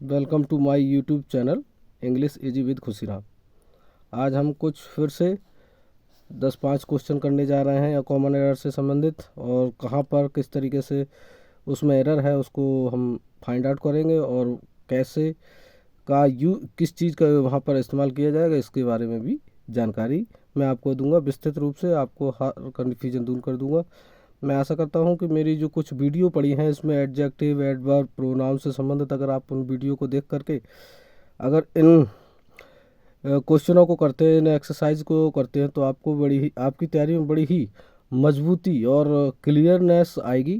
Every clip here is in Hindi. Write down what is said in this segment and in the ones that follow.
Welcome to my YouTube channel English easy with Khushiram. आज हम कुछ फिर से 10-5 क्वेश्चन करने जा रहे हैं या कॉमन एरर से संबंधित, और कहाँ पर किस तरीके से उसमें एरर है उसको हम फाइंड आउट करेंगे, और कैसे का किस चीज़ का वहाँ पर इस्तेमाल किया जाएगा इसके बारे में भी जानकारी मैं आपको दूंगा। विस्तृत रूप से आपको हर कन्फ्यूजन दूर कर दूंगा। मैं आशा करता हूं कि मेरी जो कुछ वीडियो पड़ी हैं इसमें एडजेक्टिव, एडवर्ब, प्रोनाउन से संबंधित अगर आप उन वीडियो को देख करके अगर इन क्वेश्चनों को करते हैं, इन एक्सरसाइज को करते हैं, तो आपको आपकी तैयारी में बड़ी ही मजबूती और क्लियरनेस आएगी।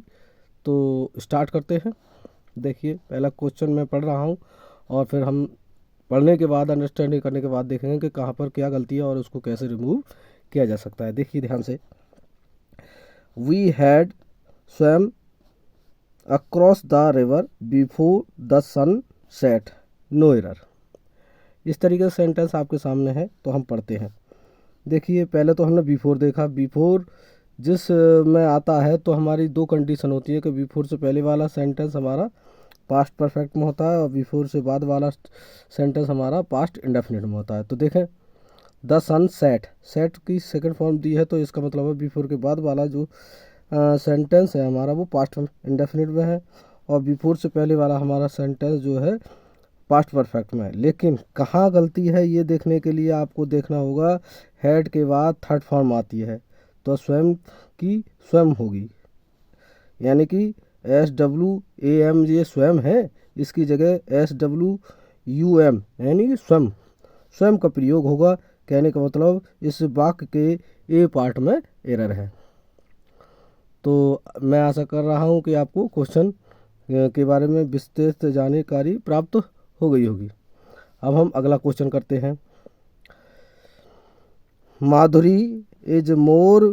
तो स्टार्ट करते हैं। देखिए, पहला क्वेश्चन मैं पढ़ रहा हूँ और फिर हम पढ़ने के बाद, अंडरस्टैंडिंग करने के बाद देखेंगे कि कहाँ पर क्या गलती है और उसको कैसे रिमूव किया जा सकता है। देखिए ध्यान से। We had swam across the river before the sun set. No error। इस तरीके से सेंटेंस आपके सामने है, तो हम पढ़ते हैं। देखिए, पहले तो हमने बिफोर देखा। बिफोर जिस में आता है तो हमारी दो कंडीशन होती है कि बिफोर से पहले वाला सेंटेंस हमारा पास्ट परफेक्ट में होता है और बिफोर से बाद वाला सेंटेंस हमारा पास्ट इंडेफिनिट में होता है। तो देखें, द सन सेट, सेट की सेकंड फॉर्म दी है, तो इसका मतलब है बिफोर के बाद वाला जो सेंटेंस है हमारा वो पास्ट इंडेफिनिट में है, और बिफोर से पहले वाला हमारा सेंटेंस जो है पास्ट परफेक्ट में है। लेकिन कहाँ गलती है ये देखने के लिए आपको देखना होगा, हैड के बाद थर्ड फॉर्म आती है, तो स्वयं की स्वयं होगी, यानी कि SWAM ये स्वयं है, इसकी जगह SWUM यानी कि स्वयं, स्वयं का प्रयोग होगा। कहने का मतलब इस वाक्य के ए पार्ट में एरर है। तो मैं आशा कर रहा हूँ कि आपको क्वेश्चन के बारे में विस्तृत जानकारी प्राप्त हो गई होगी। अब हम अगला क्वेश्चन करते हैं। Madhuri is more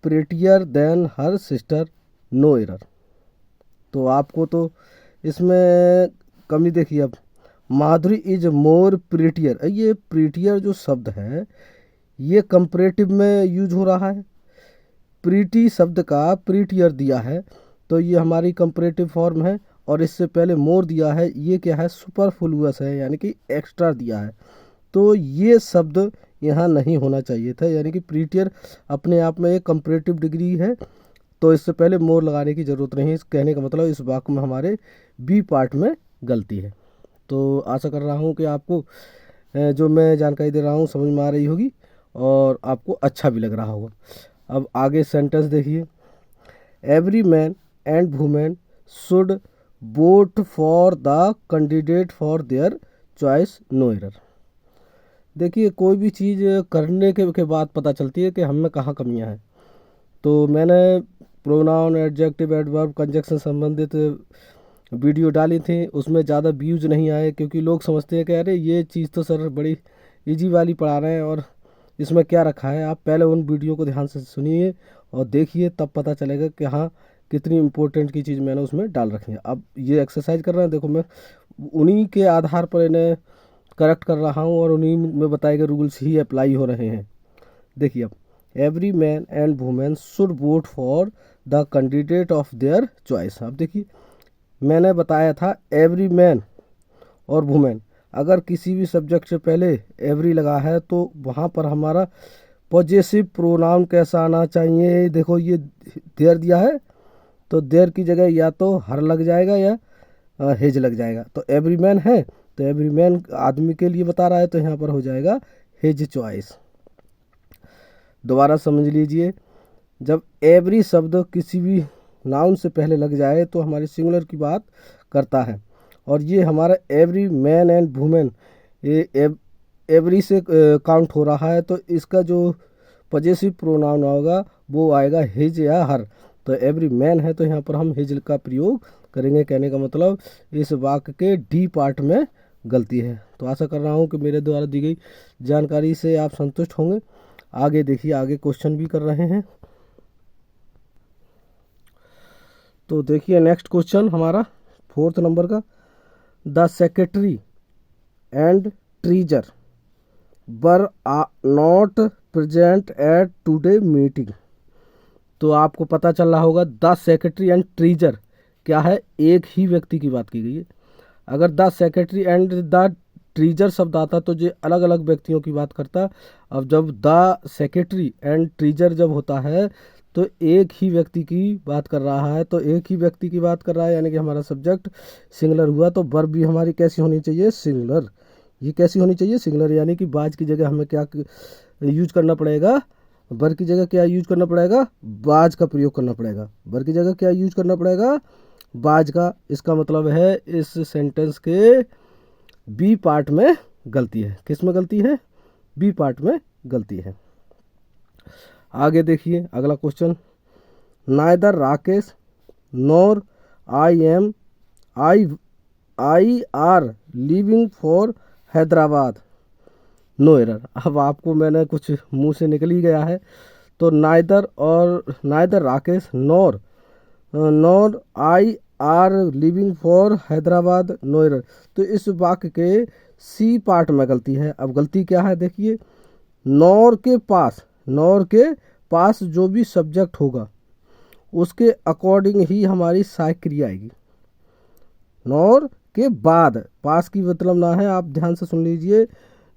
prettier than her sister, no error. तो आपको तो इसमें कमी देखिए। अब माधुरी इज मोर प्रिटियर, ये प्रिटियर जो शब्द है ये कंपैरेटिव में यूज हो रहा है। प्रीटी शब्द का प्रीटियर दिया है तो ये हमारी कंपैरेटिव फॉर्म है, और इससे पहले मोर दिया है, ये क्या है, सुपरफ्लुअस है, यानी कि एक्स्ट्रा दिया है। तो ये शब्द यहाँ नहीं होना चाहिए था, यानी कि प्रीटियर अपने आप में एक कंपैरेटिव डिग्री है, तो इससे पहले मोर लगाने की ज़रूरत नहीं है। इस कहने का मतलब इस वाक्य में हमारे बी पार्ट में गलती है। तो आशा कर रहा हूँ कि आपको जो मैं जानकारी दे रहा हूँ समझ में आ रही होगी और आपको अच्छा भी लग रहा होगा। अब आगे सेंटेंस देखिए। Every man and women should vote for the candidate for their choice, no error. देखिए, कोई भी चीज़ करने के बाद पता चलती है कि हम में कहाँ कमियां हैं। तो मैंने प्रोनाउन, एडजेक्टिव, एडवर्ब, कंजक्शन संबंधित वीडियो डाली थी, उसमें ज़्यादा व्यूज नहीं आए क्योंकि लोग समझते हैं कि अरे ये चीज़ तो सर बड़ी इजी वाली पढ़ा रहे हैं और इसमें क्या रखा है। आप पहले उन वीडियो को ध्यान से सुनिए और देखिए, तब पता चलेगा कि हाँ कितनी इम्पोर्टेंट की चीज़ मैंने उसमें डाल रखी है। अब ये एक्सरसाइज कर रहे हैं, देखो मैं उन्हीं के आधार पर इन्हें करेक्ट कर रहा हूँ और उन्हीं में बताए गए रूल्स ही अप्लाई हो रहे हैं। देखिए, अब every man and women should vote for the candidate of their choice. अब देखिए, मैंने बताया था एवरी मैन और वुमेन, अगर किसी भी सब्जेक्ट से पहले एवरी लगा है तो वहाँ पर हमारा पॉजेसिव प्रोनाउन कैसा आना चाहिए। देखो, ये देयर दिया है तो देयर की जगह या तो हर लग जाएगा या हेज लग जाएगा। तो एवरी मैन है तो एवरी मैन आदमी के लिए बता रहा है, तो यहाँ पर हो जाएगा हेज चॉइस। दोबारा समझ लीजिए, जब एवरी शब्द किसी भी नाउन से पहले लग जाए तो हमारी सिंगुलर की बात करता है, और ये हमारा एवरी मैन एंड वुमेन ये एवरी से काउंट हो रहा है, तो इसका जो पॉजेसिव प्रोनाउन होगा वो आएगा हिज या हर। तो एवरी मैन है तो यहाँ पर हम हिज का प्रयोग करेंगे। कहने का मतलब इस वाक्य के डी पार्ट में गलती है। तो आशा कर रहा हूँ कि मेरे द्वारा दी गई जानकारी से आप संतुष्ट होंगे। आगे देखिए, आगे क्वेश्चन भी कर रहे हैं। तो देखिए, नेक्स्ट क्वेश्चन हमारा 4th नंबर का। The secretary and treasure were not present at today meeting. तो आपको पता चल रहा होगा द सेक्रेटरी एंड ट्रेजर क्या है, एक ही व्यक्ति की बात की गई है। अगर the secretary and the treasure शब्द आता तो ये अलग अलग व्यक्तियों की बात करता। अब जब द सेक्रेटरी एंड ट्रीजर जब होता है तो एक ही व्यक्ति की बात कर रहा है, तो एक ही व्यक्ति की बात कर रहा है, यानी कि हमारा सब्जेक्ट सिंगुलर हुआ। तो वर्ब भी हमारी कैसी होनी चाहिए, सिंगुलर। ये कैसी होनी चाहिए, सिंगुलर, यानी कि बाज की जगह हमें क्या यूज करना पड़ेगा, वर की जगह क्या यूज करना पड़ेगा, बाज का प्रयोग करना पड़ेगा। वर की जगह क्या यूज करना पड़ेगा, बाज का। इसका मतलब है इस सेंटेंस के बी पार्ट में गलती है। किस में गलती है, बी पार्ट में गलती है। आगे देखिए अगला question, neither Rakesh nor I are living for Hyderabad, no error. अब आपको मैंने कुछ मुंह से निकल ही गया है, तो neither Rakesh nor I are living for Hyderabad, no error. तो इस वाक्य के सी पार्ट में गलती है। अब गलती क्या है देखिए, नॉर के पास जो भी सब्जेक्ट होगा उसके अकॉर्डिंग ही हमारी सहायक क्रिया आएगी। नॉर के बाद, पास की मतलब ना है, आप ध्यान से सुन लीजिए,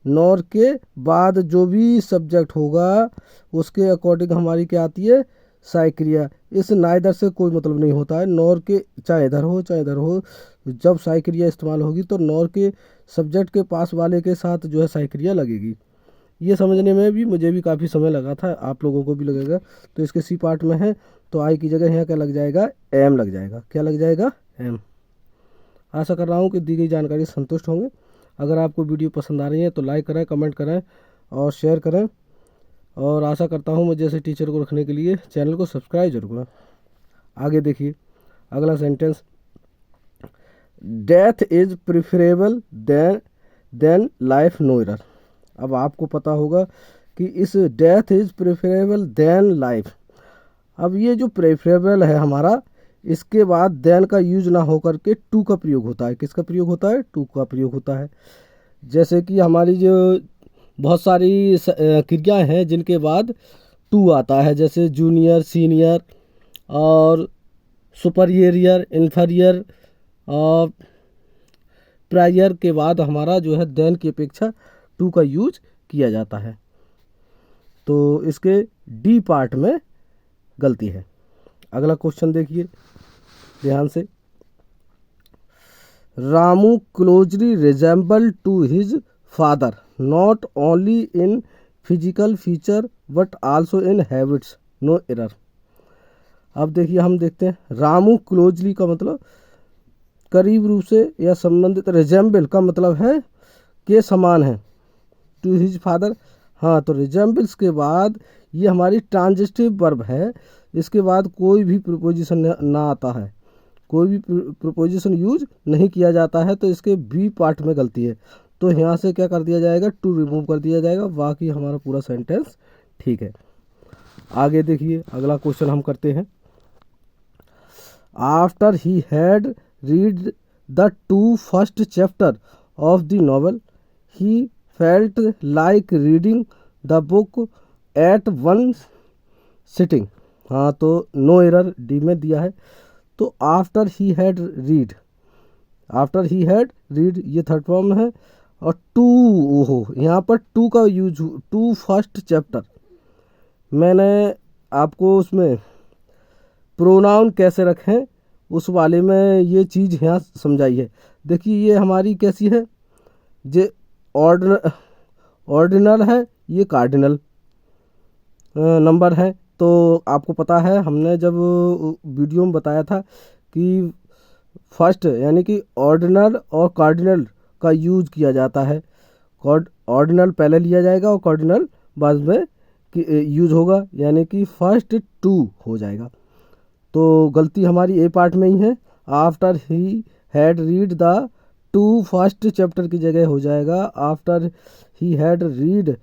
नॉर के बाद जो भी सब्जेक्ट होगा उसके अकॉर्डिंग हमारी क्या आती है, सहायक क्रिया। इस नाइदर से कोई मतलब नहीं होता है, नॉर के चाहे इधर हो चाहे इधर हो, जब सहायक क्रिया इस्तेमाल होगी तो नॉर के सब्जेक्ट के पास वाले के साथ जो है सहायक क्रिया लगेगी। ये समझने में भी मुझे भी काफ़ी समय लगा था, आप लोगों को भी लगेगा। तो इसके सी पार्ट में है, तो आई की जगह यहाँ क्या लग जाएगा, एम लग जाएगा। क्या लग जाएगा, एम। आशा कर रहा हूँ कि दी गई जानकारी संतुष्ट होंगे। अगर आपको वीडियो पसंद आ रही है तो लाइक करें, कमेंट करें और शेयर करें। और आशा करता हूँ मुझे जैसे टीचर को रखने के लिए चैनल को सब्सक्राइब जरूर करें। आगे देखिए अगला sentence, death is preferable than life, no error. अब आपको पता होगा कि इस death is preferable than life, अब ये जो प्रेफरेबल है हमारा, इसके बाद देन का यूज ना होकर के टू का प्रयोग होता है। किसका प्रयोग होता है, टू का प्रयोग होता है। जैसे कि हमारी जो बहुत सारी क्रियाएं हैं जिनके बाद टू आता है, जैसे जूनियर, सीनियर और सुपरियर, इन्फीरियर और प्रायर के बाद हमारा जो है देन की अपेक्षा टू का यूज किया जाता है। तो इसके डी पार्ट में गलती है। अगला क्वेश्चन देखिए ध्यान से, Ramu closely resemble to his father not only in physical feature but also in habits, no error. अब देखिए हम देखते हैं, रामू क्लोजली का मतलब करीब रूप से या संबंधित, रिजेंबल का मतलब है के समान है, टू हिज फादर। हाँ, तो रिजेंबल्स के बाद ये हमारी ट्रांजिटिव वर्ब है, इसके बाद कोई भी प्रीपोजिशन ना आता है, कोई भी प्रीपोजिशन यूज नहीं किया जाता है, तो इसके बी पार्ट में गलती है। तो यहाँ से क्या कर दिया जाएगा, टू रिमूव कर दिया जाएगा, बाकी हमारा पूरा सेंटेंस ठीक है। आगे देखिए अगला क्वेश्चन हम करते हैं, after he had read the 2 first chapter of the novel he felt like reading the book at one sitting. हाँ, तो नो एरर डी में दिया है। तो आफ्टर ही हैड रीड ये थर्ड फॉर्म है, और टू, ओहो यहाँ पर टू का यूज, टू फर्स्ट चैप्टर। मैंने आपको उसमें प्रोनाउन कैसे रखें उस वाले में ये चीज़ यहाँ समझाई है। देखिए ये हमारी कैसी है, जे ऑर्डिनल है, ये कार्डिनल नंबर है। तो आपको पता है हमने जब वीडियो में बताया था कि फर्स्ट यानी कि ऑर्डिनल और कार्डिनल का यूज किया जाता है। ऑर्डिनल पहले लिया जाएगा और कार्डिनल बाद में यूज होगा, यानी कि फर्स्ट टू हो जाएगा। तो गलती हमारी ए पार्ट में ही है, after he had read the 2 first chapter की जगह हो जाएगा after he had read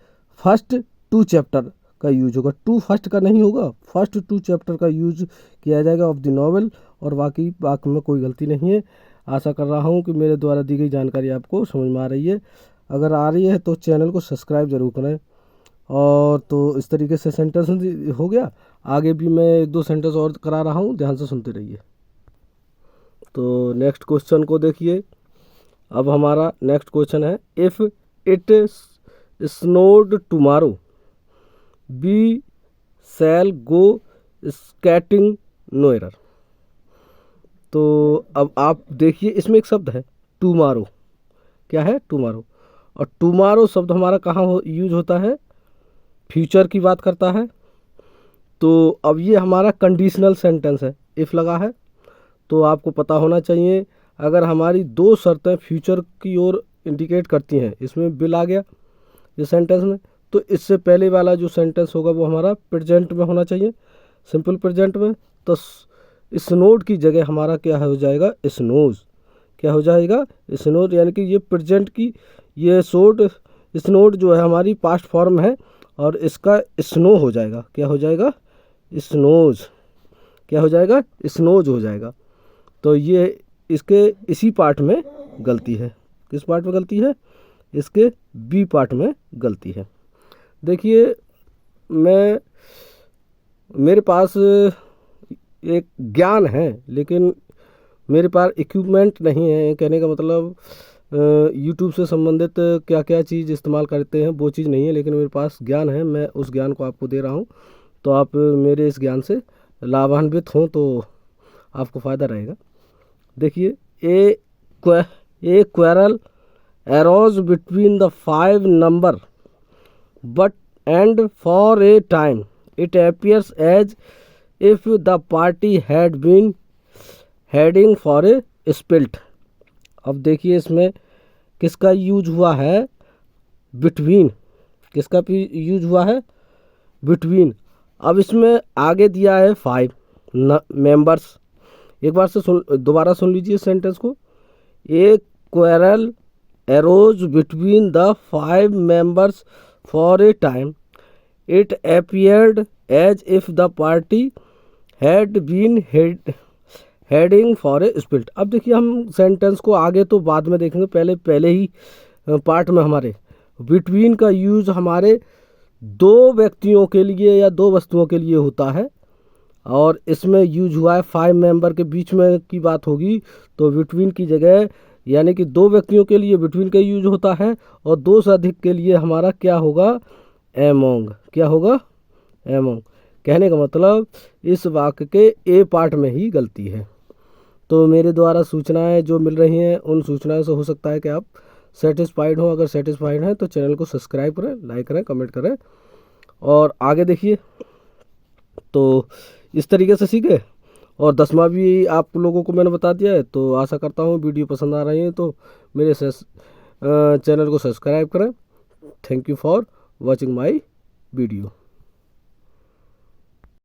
first 2 chapter का यूज होगा। 2 फर्स्ट का नहीं होगा, फर्स्ट 2 चैप्टर का यूज किया जाएगा ऑफ द नॉवेल, और बाकी वाक्य में कोई गलती नहीं है। आशा कर रहा हूँ कि मेरे द्वारा दी गई जानकारी आपको समझ में आ रही है। अगर आ रही है तो चैनल को सब्सक्राइब जरूर करें। और तो इस तरीके से सेंटेंस हो गया, आगे भी मैं 1-2 सेंटेंस और करा रहा हूँ, ध्यान से सुनते रहिए। तो नेक्स्ट क्वेश्चन को देखिए, अब हमारा नेक्स्ट क्वेश्चन है, if it snowed tomorrow we shall go skating no error. तो अब आप देखिए इसमें एक शब्द है टुमारो, क्या है टुमारो, और टुमारो शब्द हमारा कहाँ यूज होता है, फ्यूचर की बात करता है। तो अब ये हमारा कंडीशनल सेंटेंस है, इफ़ लगा है तो आपको पता होना चाहिए अगर हमारी दो शर्तें फ्यूचर की ओर इंडिकेट करती हैं, इसमें बिल आ गया इस सेंटेंस में, तो इससे पहले वाला जो सेंटेंस होगा वो हमारा प्रेजेंट में होना चाहिए, सिंपल प्रेजेंट में। तो स्नोड की जगह हमारा क्या हो जाएगा, स्नोज, क्या हो जाएगा, स्नोज, यानी कि ये प्रेजेंट की, ये स्नोड जो है हमारी पास्ट फॉर्म है और इसका स्नो हो जाएगा, क्या हो जाएगा, स्नोज, क्या हो जाएगा, स्नोज हो जाएगा। तो ये इसके इसी पार्ट में गलती है, किस पार्ट में गलती है, इसके बी पार्ट में गलती है। देखिए मेरे पास एक ज्ञान है लेकिन मेरे पास इक्विपमेंट नहीं है, कहने का मतलब यूट्यूब से संबंधित क्या क्या चीज़ इस्तेमाल करते हैं वो चीज़ नहीं है, लेकिन मेरे पास ज्ञान है, मैं उस ज्ञान को आपको दे रहा हूँ। तो आप मेरे इस ज्ञान से लाभान्वित हों तो आपको फ़ायदा रहेगा। देखिए a quarrel arose between the 5 number but and for a time it appears as if the party had been heading for a split. अब देखिए इसमें किसका यूज हुआ है, बिटवीन, किसका यूज हुआ है, बिटवीन। अब इसमें आगे दिया है 5 मेंबर्स, एक बार से दोबारा सुन लीजिए सेंटेंस को, a quarrel arose between the 5 members for a time it appeared as if the party had been heading for a split. अब देखिए हम सेंटेंस को आगे तो बाद में देखेंगे, पहले ही पार्ट में हमारे बिटवीन का यूज हमारे दो व्यक्तियों के लिए या दो वस्तुओं के लिए होता है, और इसमें यूज हुआ है 5 मेंबर के बीच में की बात होगी तो बिटवीन की जगह, यानी कि दो व्यक्तियों के लिए बिटवीन का यूज होता है और दो से अधिक के लिए हमारा क्या होगा, एमोंग, क्या होगा, एमोंग। कहने का मतलब इस वाक्य के ए पार्ट में ही गलती है। तो मेरे द्वारा सूचनाएं जो मिल रही हैं उन सूचनाओं से हो सकता है कि आप सेटिस्फाइड हो, अगर सेटिस्फाइड हैं तो चैनल को सब्सक्राइब करें, लाइक करें, कमेंट करें और आगे देखिए। तो इस तरीके से सीखे, और 10वां भी आप लोगों को मैंने बता दिया है। तो आशा करता हूँ वीडियो पसंद आ रही है तो मेरे चैनल को सब्सक्राइब करें। Thank you for watching my video.